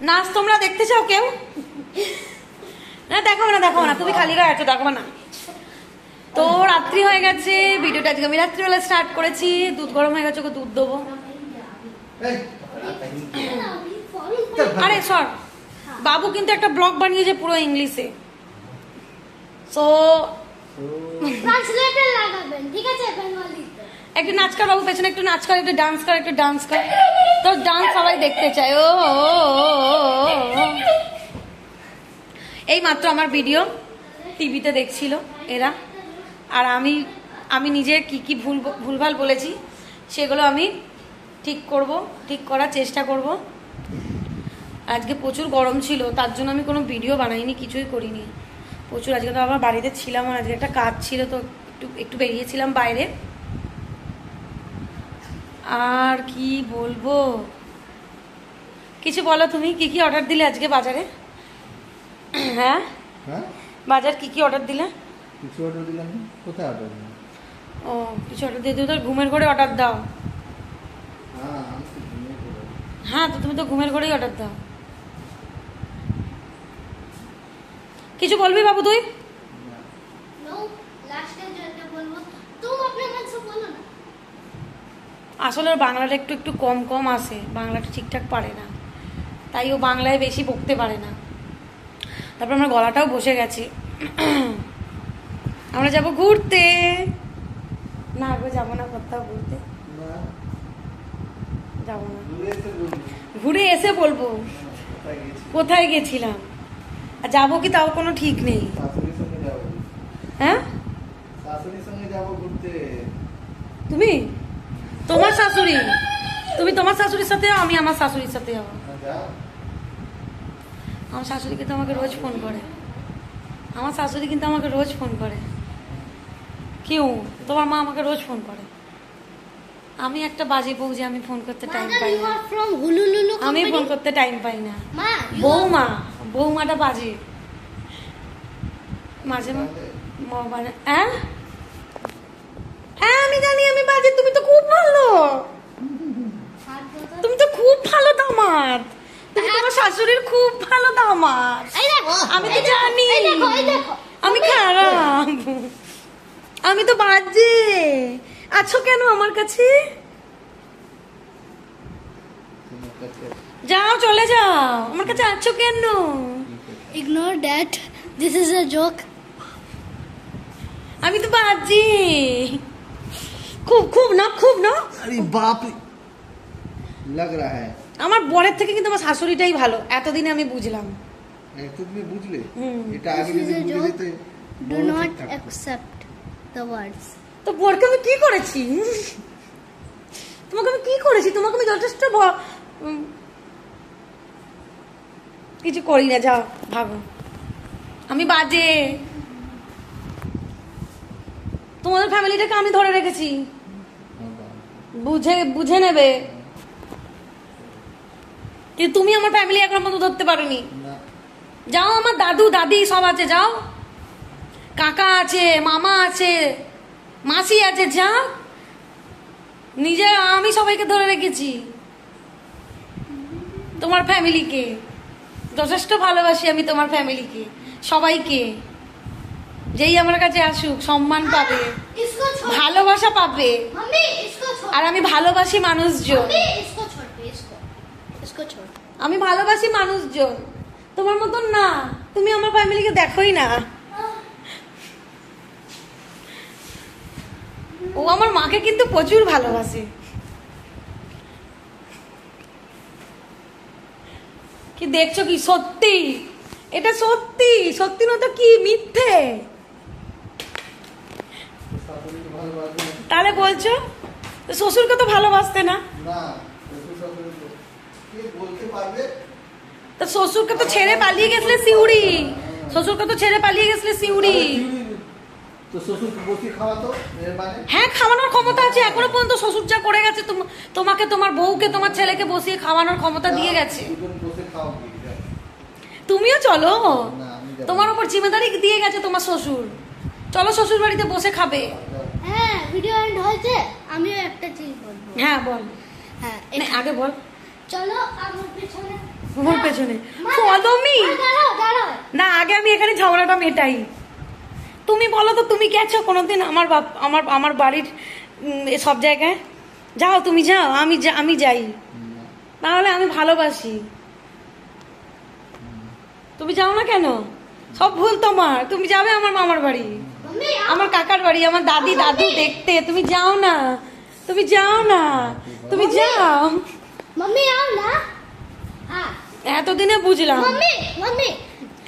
নাচ তোমরা দেখতে চাও কেউ? না দেখাবো না, দেখাবো না, তুমি খালি গায়ে আছো, দেখাবো না। তো রাত্রি হয়ে গেছে, ভিডিওটা আজকে আমি রাত্রিবেলা স্টার্ট করেছি। দুধ গরম হয়ে গেছে, ওকে দুধ দেবো। আরে সর, বাবু কিন্তু একটা ব্লগ বানিয়েছে পুরো ইংলিশে, সো ট্রান্সলেটর লাগাবেন, ঠিক আছে? বেঙ্গলিতে একটু নাচ কর বাবু, পেছনে একটু নাচ কর, একটু ডান্স কর, একটু ডান্স কর। তো ডান্স সবাই দেখতে চায়। ও এই মাত্র আমার ভিডিও টিভিতে দেখছিল এরা, আর আমি নিজে কি কি ভুলভাল বলেছি সেগুলো আমি ঠিক করার চেষ্টা করব। আজকে প্রচুর গরম ছিল, তার জন্য আমি কোনো ভিডিও বানাইনি, কিছুই করিনি। প্রচুর আজকে তো আমার বাড়িতে ছিলাম, আর আজকে একটা কাজ ছিল, তো একটু বেরিয়েছিলাম বাইরে। আর কি বলবো, কিছু বলো তুমি, কি কি অর্ডার দিলে আজকে বাজারে? হ্যাঁ বাজার কি কি অর্ডার দিলে? কিছু অর্ডার দিলাম না। কোথায় অর্ডার দিলাম? ও কিছু অর্ডার দিয়ে তো ঘুমের ঘরে অর্ডার দাও। হ্যাঁ তো তুমি তো ঘুমের ঘরেই অর্ডার দাও। কিছু বলবি বাবু তুই? নো, লাস্টে যেটা বলবো তুমি আপনি আমাকে বলো না। আসলে ওর বাংলাটা একটু কম আসে, বাংলাটা ঠিকঠাক পারে না, তাই ও বাংলায় বেশি বকতে পারে না। তারপর আমার গলাটাও বসে গেছে। আমরা যাব ঘুরতে। না গো যাবো না, কোথাও ঘুরতে যাবো না, ঘুরে এসে বলবো কোথায় গেছিলাম। আর যাবো কি তাও কোনো ঠিক নেই। হ্যাঁ তুমি তোমার শাশুড়ি, তুমি তোমার শাশুড়ির সাথে, আমি আমার শাশুড়ির সাথে যাবো। আমার শাশুড়ি কিন্তু আমাকে রোজ ফোন করে, আমার শাশুড়ি কিন্তু আমাকে রোজ ফোন করে। কেউ তোমার মা আমাকে রোজ ফোন করে। আমি একটা বাজে বউ যে আমি ফোন করতে টাইম পাই না, আমি ফোন করতে টাইম পাই না। বৌমাটা বাজে মাঝে মাঝে। হ্যাঁ হ্যাঁ আমি জানি আমি বাজে, তুমি তো খুব ভালো, তুমি তো খুব ভালো দামাত, তুমি তোমার শাশুড়ির খুব ভালো দামাত। আমি তো জানি আমি খারাপ, আমি তো বাজে। আছো কেন আমার কাছে? যাও চলে যাও, আমার কাছে আছো কেন? Ignore that, this is a joke. আমি তো বাজে, খুব না। আরে বাপ লাগ রা হ্যায়। আমার বরের থেকে কিন্তু আমার শাশুড়িটাই ভালো, এতদিনে আমি বুঝলাম। তুমি বুঝলে? এটা আগে যদি বুঝে যেতে। Do not accept the words. তো বরকে আমি কি করেছি? তোমাকে আমি কি করেছি? তোমাকে আমি যথেষ্ট কিছু করি না, যাও ভাগো। আমি বাজে, তোমাদের ফ্যামিলিটাকে আমি ধরে রেখেছি, বুঝে নেবে। কিন্তু তুমি আমার ফ্যামিলি এখন পর্যন্ত ধরতে পারোনি। যাও, আমার দাদু দাদি সব আছে, যাও, কাকা আছে, মামা আছে, মাসি আছে, যাও। নিজে আমি সবাইকে ধরে রেখেছি, তোমার ফ্যামিলিকে যথেষ্ট ভালোবাসি আমি, তোমার ফ্যামিলিকে সবাইকে। যেই আমার কাছে আসুক সম্মান পাবে, ভালোবাসা পাবে, আর আমি ভালোবাসি মানুষজন, আমি ভালোবাসি মানুষজন, তোমার মতন না। তুমি আমার ফ্যামিলিকে দেখোই না। ও আমার মাকে কিন্তু প্রচুর ভালোবাসে। কি দেখছো কি? সত্যি, এটা সত্যি, সত্যি না তো কি মিথ্যে? তাহলে বলছো শ্বশুরকে তো ভালোবাসতে না? তো শ্বশুরকে তো ছেড়ে পালিয়ে গেছিলে সিউড়ি, শ্বশুরকে তো ছেড়ে পালিয়ে গেছিলে সিউড়ি। হ্যাঁ খাওয়ানোর ক্ষমতা আছে, এখনো পর্যন্ত শ্বশুর যা করে গেছে, তোমাকে, তোমার বউকে, তোমার ছেলেকে বসিয়ে খাওয়ানোর ক্ষমতা দিয়ে গেছে। তুমিও চলো, তোমার উপর জিম্মেদারি দিয়ে গেছে তোমার শ্বশুর। চলো শ্বশুর বাড়িতে বসে খাবে। হ্যাঁ ভিডিও এন্ড হয়েছে, আমিও একটা চিজ বলবো। হ্যাঁ বল। হ্যাঁ আগে বল। চলো আমার পিছনে ওর পেছনে ফলো মি। দাঁড়াও দাঁড়াও। না আগে আমি এখানে ঝগড়াটা মেটাই। তুমি বলো তো, তুমি গেছো কোনোদিন আমার বাড়ির সব জায়গায়? যাও, তুমি যাও, আমি যাই, তাহলে আমি ভালোবাসি। তুমি যাও না কেন? সব ভুল তোমার। তুমি যাবে আমার মামার বাড়ি, मम्मी আমার কাকার বাড়ি, আমার দাদি দাদু দেখতে। তুমি যাও না, তুমি যাও না, তুমি যাও। मम्मी आओ ना। हाँ এতদিনে বুঝলাম मम्मी मम्मी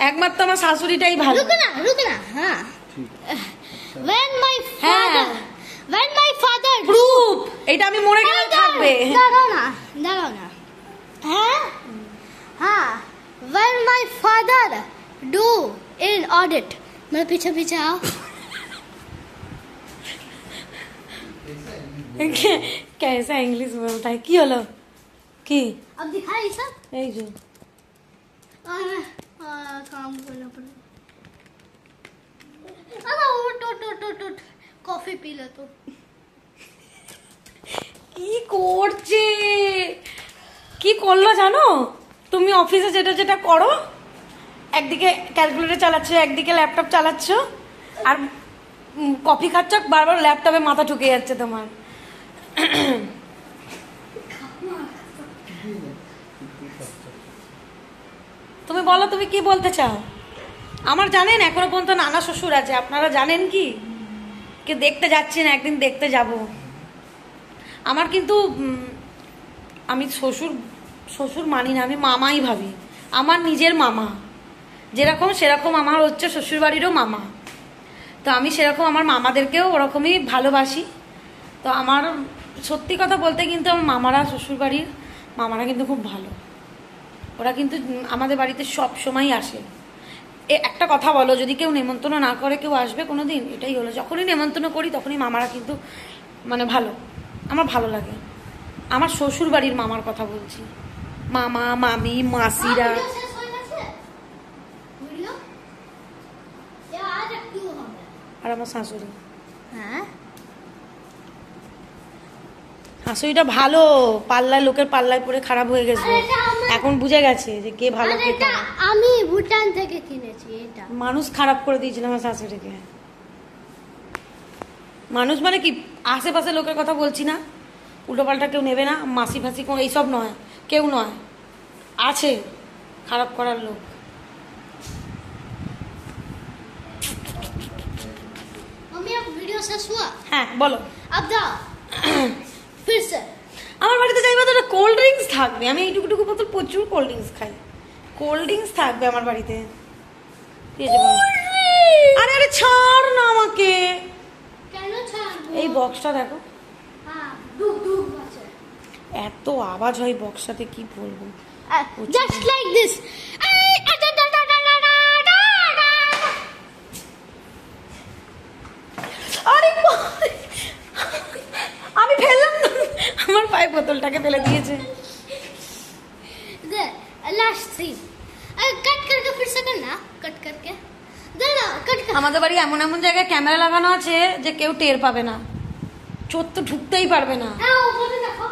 একমাত্র আমার শাশুড়িটাই ভালো। रुकना हाँ। When my হ্যাঁ, father প্রুফ এটা আমি মরে গেলে থাকবে। दाঁড়াও না হ্যাঁ हाँ when my father do in audit मेरे पीछे पीछे आओ। कैसा इंग्लिश बोलता है? কি হলো? কি अब दिखाई सब এই যে काम करना पड़ेगा। उठ कॉफी पी ले तो। কি করছে, কি করলো জানো? তুমি অফিসে যেটা যেটা করো, একদিকে ক্যালকুলেটর চালাচ্ছ, একদিকে ল্যাপটপ চালাচ্ছ, আর কফি খাচ্ছ, বারবার ল্যাপটপে মাথা ঢুকে যাচ্ছে তোমার। তুমি বলো, তুমি কি বলতে চাও? আমার জানেন এখনো পর্যন্ত নানা শ্বশুর আছে, আপনারা জানেন কি? কে দেখতে যাচ্ছি না, একদিন দেখতে যাব। আমার কিন্তু আমি শ্বশুর মানি না, আমি মামাই ভাবি। আমার নিজের মামা যেরকম সেরকম আমার হচ্ছে শ্বশুর বাড়িরও মামা। তো আমি সেরকম আমার মামাদেরকেও ওরকমই ভালোবাসি। তো আমার সত্যি কথা বলতে কিন্তু আমার মামারা, শ্বশুর বাড়ির মামারা কিন্তু খুব ভালো। ওরা কিন্তু আমাদের বাড়িতে সব সময় আসে। একটা কথা বলো, যদি কেউ নেমন্তন্ন না করে কেউ আসবে কোনো দিন? এটাই হলো, যখনই নেমন্তন্ন করি তখনই মামারা কিন্তু মানে ভালো, আমার ভালো লাগে। আমার শ্বশুর বাড়ির মামার কথা বলছি, মামা মামি মাসিরা। আর আমার শাশুড়ি, হ্যাঁ শাশুড়িটা ভালো, পাল্লায় লোকের পাল্লায় পড়ে খারাপ হয়ে গেছে, এখন বুঝে গেছে যে কে ভালো কে খারাপ। আমি ভুটান থেকে কিনেছি এটা। মানুষ খারাপ করে দিয়েছিল আমার শাশুড়িকে। মানুষ মানে কি, আশেপাশে লোকের কথা বলছি না, উল্টোপাল্টা কেউ নেবে না, মাসি ফাসি কোনো এইসব নয়, কেউ নয়, আছে খারাপ করার লোক। मम्मी अब वीडियो से हुआ। হ্যাঁ বলো। अब जाओ फिर से। আমার বাড়িতে যাইবা তো কোল্ড ড্রিঙ্কস থাকবে, আমি এইটুকুটুকু বোতল প্রচুর কোল্ড ড্রিঙ্কস খাই। কোল্ড ড্রিঙ্কস থাকবে আমার বাড়িতে। আরে আরে ছাড় না আমাকে, কেন ছাড়বো? এই বক্সটা দেখো, হ্যাঁ ডুব ডুব আছে। এত আওয়াজ হয় বক্সটাতে, কি বলবো। Just like this. আরে আমি ফেললাম না, আমার পায়ে বোতলটাকে ফেলে দিয়েছে। लास्ट सीन कट करके फिर से करना, कट करके दादा कट कर। আমাদের বাড়ি এমন এমন জায়গায় ক্যামেরা লাগানো আছে যে কেউ টের পাবে না, চোর তো ঢুকতেই পারবে না। হ্যাঁ ওখানে দেখো।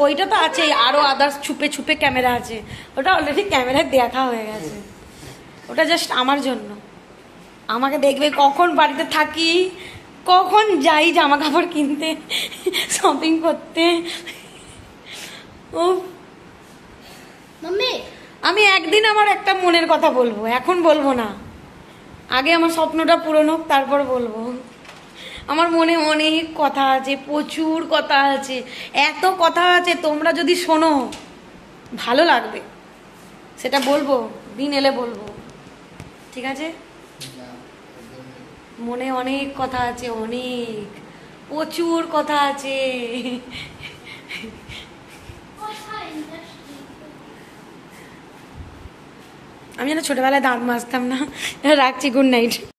ওইটা তো আছে, আরো আদার্স ছুপে ছুপে ক্যামেরা আছে, ওটা অলরেডি ক্যামেরায় দেখা হয়ে গেছে। ওটা জাস্ট আমার জন্য, আমাকে দেখবে কখন বাড়িতে থাকি, কখন যাই জামা কাপড় কিনতে, শপিং করতে। ও मम्मी আমি একদিন আমার একটা মনের কথা বলবো, এখন বলবো না, আগে আমার স্বপ্নটা পূরণ হোক তারপর বলবো। আমার মনে অনেক কথা আছে, প্রচুর কথা আছে, এত কথা আছে, তোমরা যদি শোনো ভালো লাগবে, সেটা বলবো, দিন এলে বলবো, ঠিক আছে? মনে অনেক কথা আছে, অনেক প্রচুর কথা আছে। আমি যেন ছোটবেলায় দাঁত মাজতাম না। রাখছি, গুড নাইট।